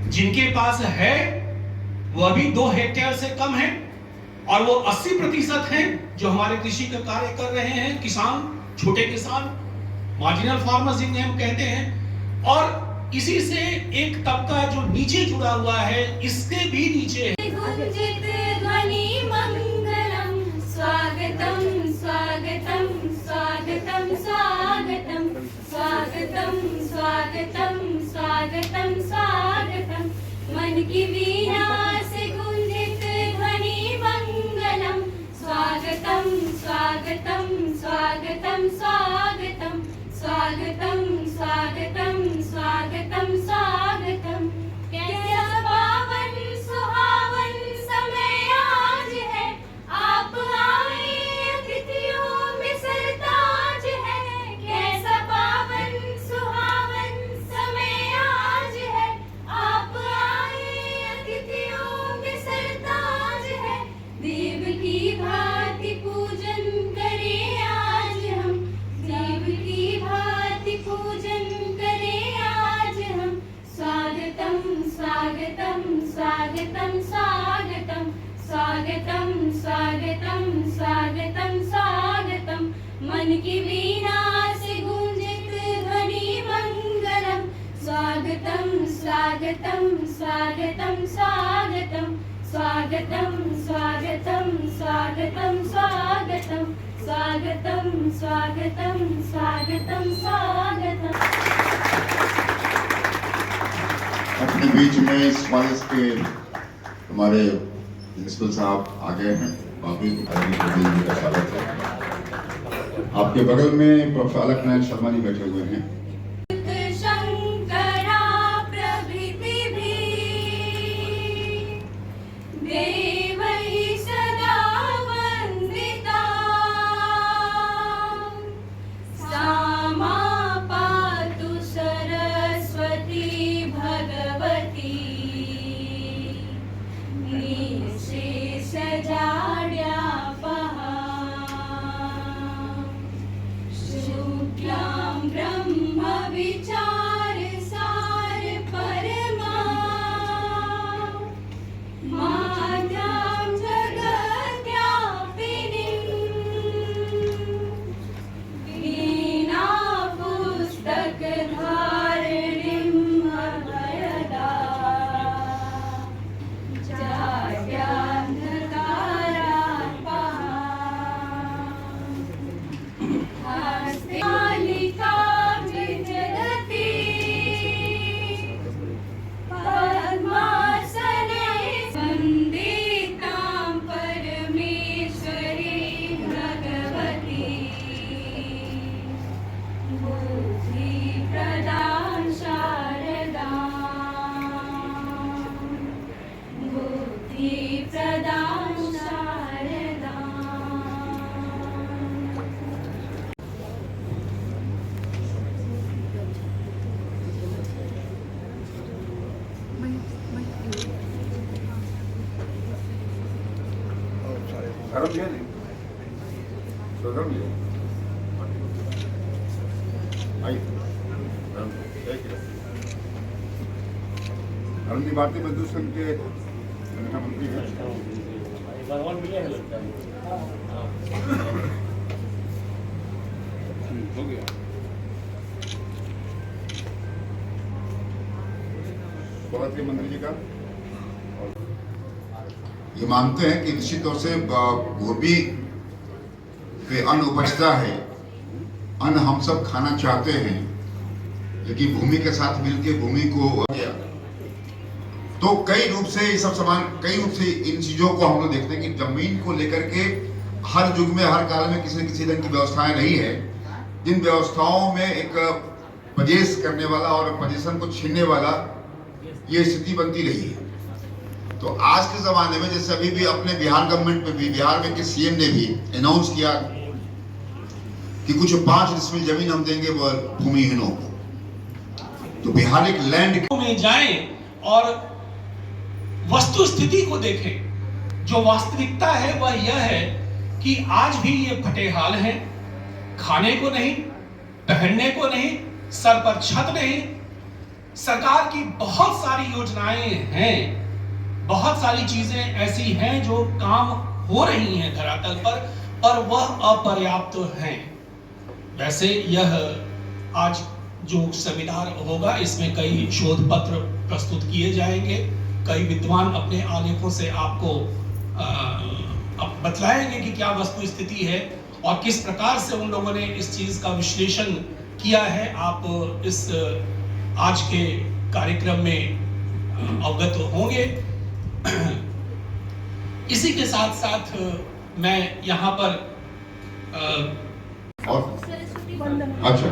जिनके पास है वो अभी 2 हेक्टेयर से कम है, और वो 80% हैं जो हमारे कृषि का कार्य कर रहे हैं, किसान, छोटे किसान, मार्जिनल फार्मर्स जिन्हें हम कहते हैं। और इसी से एक तबका जो नीचे जुड़ा हुआ है, इसके भी नीचे है। स्वागतम स्वागतम स्वागतम स्वागतम स्वागतम स्वागतम स्वागतम स्वागतम मन की वीणा से गुंजित ध्वनि मंगलम स्वागतम स्वागतम स्वागतम स्वागतम स्वागतम स्वागतम स्वागतम स्वागतम। कैसा पावन सुहावन समय आज है, आप आए अतिथियों में सरताज है। कैसा पावन सुहावन समय आज है, आप आए अतिथियों में सरताज है। देव की भांति पूजन करें आज हम, देव की भांति पूजन करें आज हम। स्वागतम स्वागतम स्वागतम स्वागतम स्वागतम स्वागतम स्वागतम स्वागतम मन की वीणा से गूंजित ध्वनि मंगलम स्वागतम स्वागतम स्वागतम स्वागतम स्वागतम स्वागतम स्वागतम स्वागतम स्वागतम स्वागतम स्वागतम स्वागतम। अपने बीच में इस कॉलेज के हमारे प्रिंसिपल साहब आ गए हैं, बाबी जी का स्वागत है। आपके बगल में प्रोफेसर अलख नारायण शर्मा जी बैठे हुए हैं। भारतीय मजदूर संघ के मंत्री हैं। हो गया। स्वागत है मंत्री जी का। ये मानते हैं कि निश्चित तौर से भूमि पे अन्न उपजता है, अन्न हम सब खाना चाहते हैं, लेकिन भूमि के साथ मिलकर भूमि को गया तो कई रूप से ये सब समान, कई रूप से इन चीजों को हम लोग देखते हैं कि जमीन को लेकर के हर युग में, हर काल में किसी न किसी रंग की व्यवस्थाएं नहीं है, जिन व्यवस्थाओं में एक पजेश करने वाला और पोजीशन को छीनने वाला ये स्थिति बनती रही है। तो आज के जमाने में जैसे अभी भी अपने बिहार गवर्नमेंट में भी, बिहार में के सीएम ने भी अनाउंस किया कि कुछ 5 डिसमिल जमीन हम देंगे भूमिहीनों को। तो बिहार एक लैंड में जाएं और वस्तु स्थिति को देखें। जो वास्तविकता है वह यह है कि आज भी ये फटे हाल हैं, खाने को नहीं, पहनने को नहीं, सर पर छत नहीं, सरकार की बहुत सारी योजनाएं हैं, बहुत सारी चीजें ऐसी हैं जो काम हो रही हैं धरातल पर, और वह अपर्याप्त हैं। वैसे यह आज जो सेमिनार होगा, इसमें कई शोध पत्र प्रस्तुत किए जाएंगे, कई विद्वान अपने आलेखों से आपको बतलाएंगे कि क्या वस्तु स्थिति है और किस प्रकार से उन लोगों ने इस चीज का विश्लेषण किया है। आप इस आज के कार्यक्रम में अवगत होंगे। इसी के साथ साथ मैं यहाँ पर और अच्छा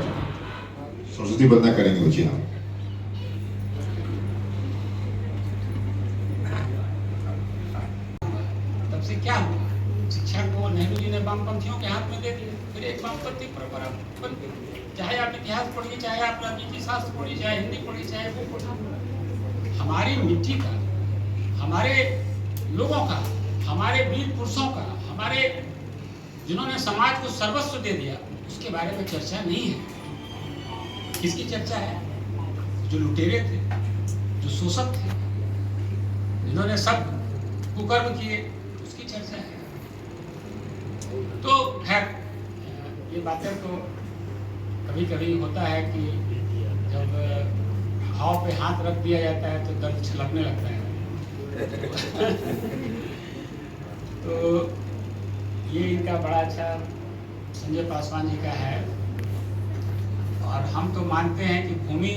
सरस्वती वंदना करेंगे बच्चे। हाँ, तब से क्या हुआ, शिक्षा को नेहरू जी ने वामपंथियों के हाथ में दे दिया, फिर एक वामपंथी परंपरा बन गई। चाहे आप इतिहास पढ़िए, चाहे आप राजनीति शास्त्र पढ़िए, चाहे हिंदी पढ़िए, चाहे वो पढ़िए, हमारी मिट्टी का, हमारे लोगों का, हमारे वीर पुरुषों का, हमारे जिन्होंने समाज को सर्वस्व दे दिया, उसके बारे में चर्चा नहीं है। किसकी चर्चा है? जो लुटेरे थे, जो शोषक थे, जिन्होंने सब कुकर्म किए, उसकी चर्चा है। तो खैर, ये बातें तो कभी कभी होता है कि जब घाव पे हाथ रख दिया जाता है तो दर्द छलकने लगता है। तो ये इनका बड़ा अच्छा संजय पासवान जी का है, और हम तो मानते हैं कि भूमि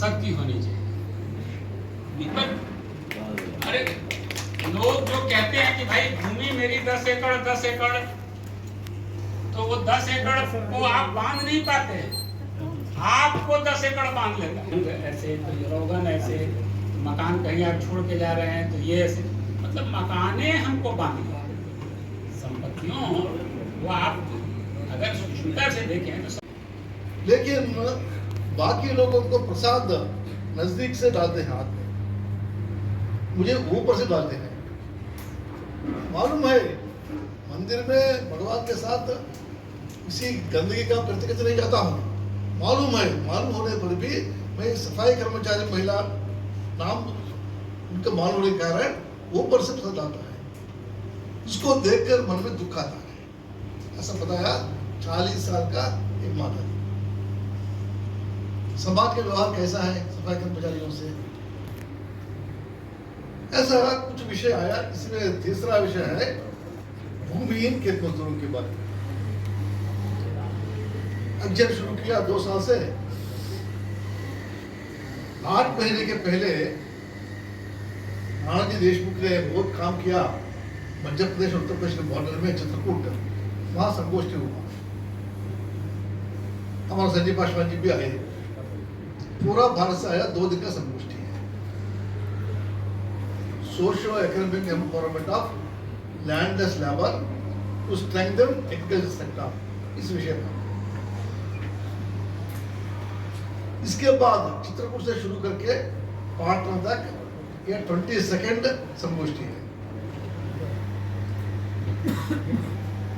सबकी होनी चाहिए। पर अरे लोग जो कहते हैं कि भाई भूमि मेरी 10 एकड़ 10 एकड़, तो वो 10 एकड़ को आप बांध नहीं पाते, आपको 10 एकड़ बांध लेता है। ऐसे तो रोगन, ऐसे मकान कहीं आप छोड़ के जा रहे हैं तो ये ऐसे, मतलब मकाने हमको बांध लिया। संपत्तियों वो आप अगर सूक्ष्मता से देखें तो, लेकिन बाकी लोगों को प्रसाद नजदीक से डालते हैं हाथ में, मुझे ऊपर से डालते हैं। मालूम है मंदिर में भगवान के साथ किसी गंदगी का प्रतिगत नहीं जाता हूँ, मालूम है। मालूम होने पर भी मैं सफाई कर्मचारी महिला नाम उनका मालूम होने के कारण ऊपर से प्रसाद डालता है। उसको देखकर मन में दुख आता है। ऐसा बताया 40 साल का एक माता जी। समाज का व्यवहार कैसा है सफाई कर्मचारियों से, ऐसा कुछ विषय आया। इसमें तीसरा विषय है भूमिहीन खेत मजदूरों के बारे में। अध्ययन शुरू किया 2 साल से। 8 महीने के पहले नानाजी देशमुख ने बहुत काम किया मध्य प्रदेश उत्तर प्रदेश के बॉर्डर में चित्रकूट, वहां संगोष्ठी हुआ। हमारा संजय पासवान जी भी आए, पूरा भारत से आया। 2 दिन का संगोष्ठी है। Socio economic empowerment of landless labour to strengthen agriculture sector, इस विषय पर। इसके बाद चित्रकूट से शुरू करके पाटना तक यह 22nd संगोष्ठी है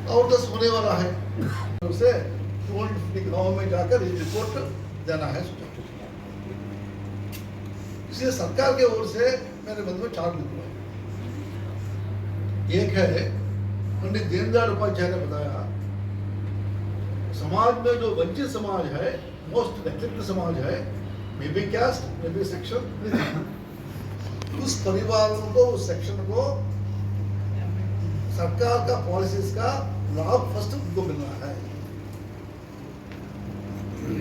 और 10 होने वाला है। उसे गाँव में जाकर रिपोर्ट देना है। इसलिए सरकार के ओर से मेरे मन में 4 बिंदु है। एक है पंडित दीनदयाल उपाध्याय ने बताया, समाज में जो वंचित समाज है, मोस्ट नेग्लेक्टेड समाज है, maybe caste, maybe section, उस परिवारों को, उस सेक्शन को सरकार का पॉलिसीज का लाभ फर्स्ट उनको मिल रहा है।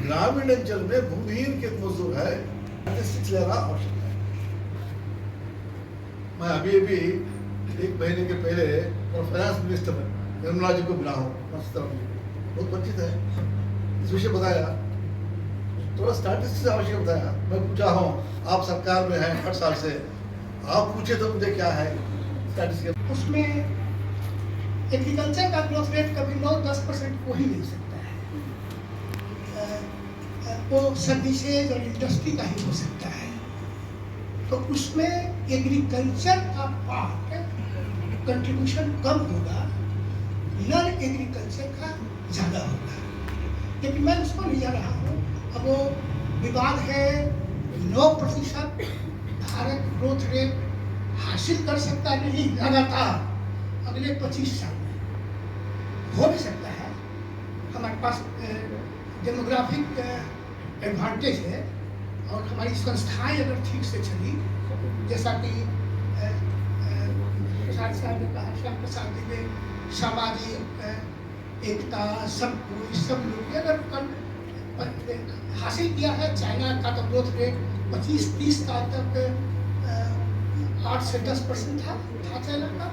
ग्रामीण अंचल में भूमिहीन खेत मजदूर है, लेना आवश्यक है। मैं अभी 1 महीने के पहले फाइनेंस मिनिस्टर निर्मला जी को मिला हूँ, बहुत परिचित है। इस विषय बताया, थोड़ा स्टैटिस्टिक्स आवश्यक बताया। मैं पूछा हूँ, आप सरकार में हैं 8 साल से, आप पूछे तो मुझे क्या है स्टैटिस्टिक्स। उसमें एग्रीकल्चर का ग्रोथ रेट कभी 9-10% को ही मिल सकता है। वो सर्विसेज और इंडस्ट्री का ही हो सकता है। तो उसमें एग्रीकल्चर का पार्ट कंट्रीब्यूशन कम होगा, नॉन एग्रीकल्चर का ज़्यादा होगा। लेकिन मैं उसको नहीं जा रहा हूँ। अब वो विवाद है 9% भारत ग्रोथ रेट हासिल कर सकता नहीं लगातार अगले 25 साल में, हो भी सकता है। हमारे पास डेमोग्राफिक एडवांटेज है और हमारी संस्थाएं अगर ठीक से चली, जैसा कि प्रसाद साहब ने कहा, श्याम प्रसाद जी ने सामाजिक एकता, सब लोग अगर हासिल किया है। चाइना का तो ग्रोथ रेट 25-30 साल तक 8 से 10% था चाइना का,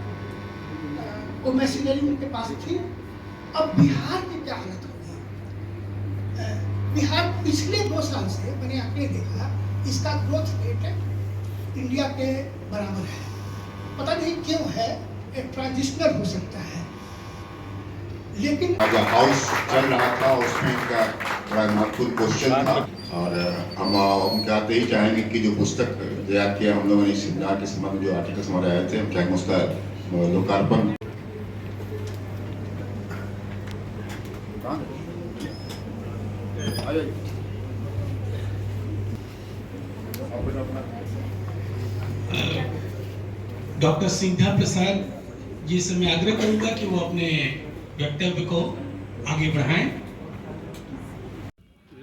वो मशीनरी उनके पास थी। अब बिहार की क्या हालत हो गई? बिहार पिछले 2 साल से मैंने आपने देखा, इसका ग्रोथ रेट इंडिया के बराबर है। पता नहीं क्यों है, एक ट्रांजिशनल हो सकता है, लेकिन जो हाउस चल रहा था उसमें इनका बड़ा महत्वपूर्ण क्वेश्चन था। और हम कहते ही चाहेंगे कि जो पुस्तक तैयार किया हम लोगों ने इस सेमिनार के संबंध में, जो आर्टिकल्स हमारे आए थे, हम चाहेंगे उसका लोकार्पण। डॉक्टर सिंध्या प्रसाद जी से मैं आग्रह करूंगा कि वो अपने वक्तव्य को आगे बढ़ाएं।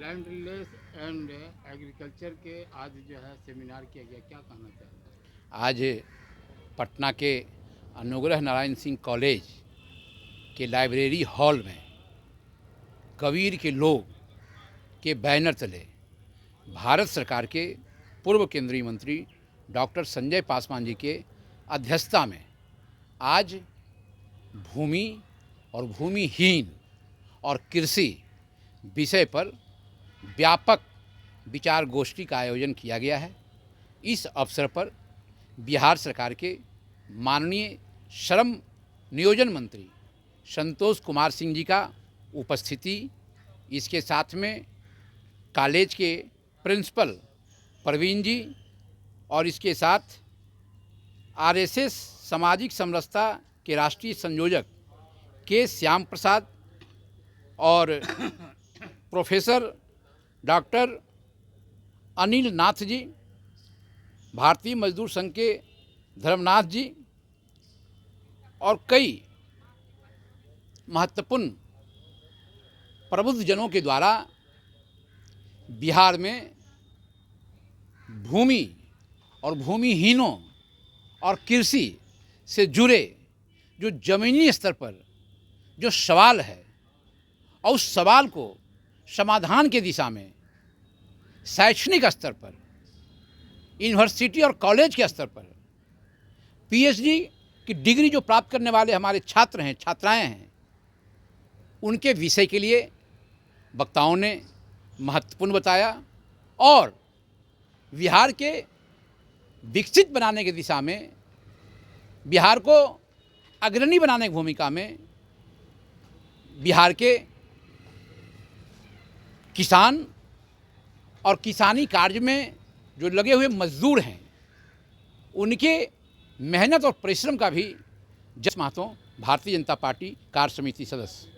लैंड रिलेस एंड एग्रीकल्चर के आज जो है सेमिनार किया गया, क्या कहना चाहेंगे? आज पटना के अनुग्रह नारायण सिंह कॉलेज के लाइब्रेरी हॉल में कबीर के लोग के बैनर तले भारत सरकार के पूर्व केंद्रीय मंत्री डॉक्टर संजय पासवान जी के अध्यक्षता में आज भूमि और भूमिहीन और कृषि विषय पर व्यापक विचार गोष्ठी का आयोजन किया गया है। इस अवसर पर बिहार सरकार के माननीय श्रम नियोजन मंत्री संतोष कुमार सिंह जी का उपस्थिति, इसके साथ में कॉलेज के प्रिंसिपल प्रवीण जी और इसके साथ आरएसएस सामाजिक समरसता के राष्ट्रीय संयोजक के श्याम प्रसाद और प्रोफेसर डॉक्टर अनिल नाथ जी, भारतीय मजदूर संघ के धर्मनाथ जी और कई महत्वपूर्ण प्रबुद्ध जनों के द्वारा बिहार में भूमि और भूमिहीनों और कृषि से जुड़े जो जमीनी स्तर पर जो सवाल है और उस सवाल को समाधान के दिशा में शैक्षणिक स्तर पर, यूनिवर्सिटी और कॉलेज के स्तर पर पीएचडी की डिग्री जो प्राप्त करने वाले हमारे छात्र हैं, छात्राएं हैं, उनके विषय के लिए वक्ताओं ने महत्वपूर्ण बताया और बिहार के विकसित बनाने की दिशा में, बिहार को अग्रणी बनाने की भूमिका में बिहार के किसान और किसानी कार्य में जो लगे हुए मजदूर हैं, उनके मेहनत और परिश्रम का भी जस महत्व भारतीय जनता पार्टी कार्य समिति सदस्य।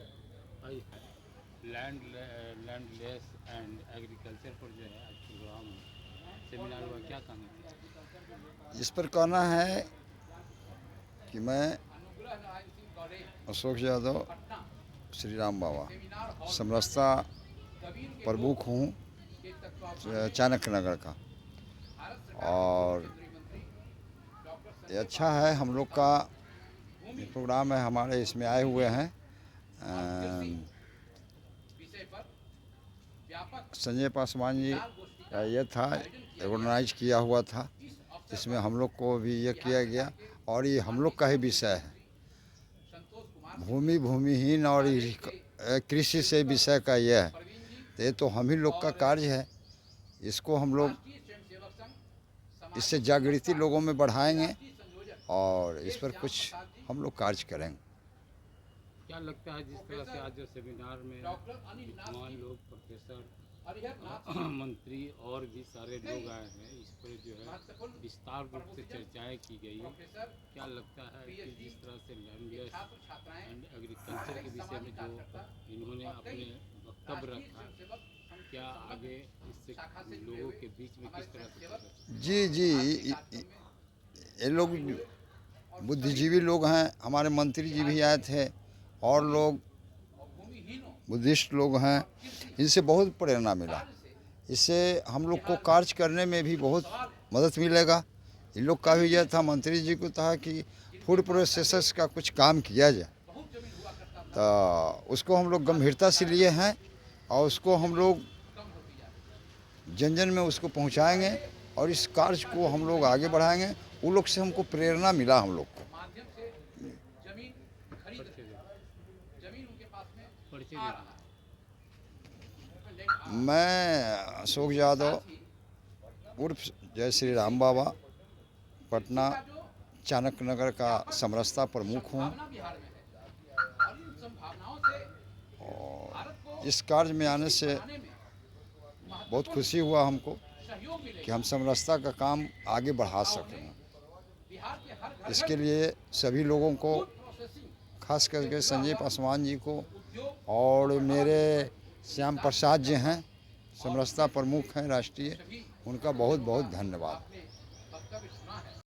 लैंडलेस एंड एग्रीकल्चर पर जो है आज प्रोग्राम सेमिनार हुआ, क्या कहना है? इस पर कहना है कि मैं अशोक यादव श्री राम बाबा समरसता प्रमुख हूँ चाणक्य नगर का, और ये अच्छा है हम लोग का प्रोग्राम है, हमारे इसमें आए हुए हैं संजय पासवान जी का ये था, ऑर्गेनाइज किया हुआ था, इसमें हम लोग को भी ये किया गया और ये हम लोग का ही विषय है। भूमिहीन और कृषि से विषय का ये है, तो ये तो हम ही लोग का कार्य है, इसको हम लोग इससे जागृति लोगों में बढ़ाएंगे और इस पर कुछ हम लोग कार्य करेंगे। क्या लगता है जिस तरह से आज जो सेमिनार में विद्वान लोग, प्रोफेसर, मंत्री और भी सारे लोग आए हैं, इस पर जो है विस्तार रूप से चर्चाएं की गई, क्या लगता है कि जिस तरह से लैंडलेस एंड एग्रीकल्चर के विषय में जो इन्होंने अपने वक्तव्य रखा, क्या आगे इससे लोगों के बीच में किस तरह से जी जी, ये लोग बुद्धिजीवी लोग हैं, हमारे मंत्री जी भी आए थे और लोग बुद्धिस्ट लोग हैं, इनसे बहुत प्रेरणा मिला। इससे हम लोग को कार्य करने में भी बहुत मदद मिलेगा। इन लोग का भी यह था, मंत्री जी को था कि फूड प्रोसेसर्स का कुछ काम किया जाए, तो उसको हम लोग गंभीरता से लिए हैं और उसको हम लोग जन जन में उसको पहुंचाएंगे और इस कार्य को हम लोग आगे बढ़ाएंगे। उन लोग से हमको प्रेरणा मिला हम लोग को। मैं अशोक यादव उर्फ जय श्री राम बाबा, पटना चाणक्य नगर का समरसता प्रमुख हूँ और इस कार्य में आने से बहुत खुशी हुआ हमको कि हम समरसता का काम आगे बढ़ा सकें। इसके लिए सभी लोगों को, खास करके संजय पासवान जी को और मेरे श्याम प्रसाद जी हैं, समरसता प्रमुख हैं राष्ट्रीय, उनका बहुत बहुत धन्यवाद।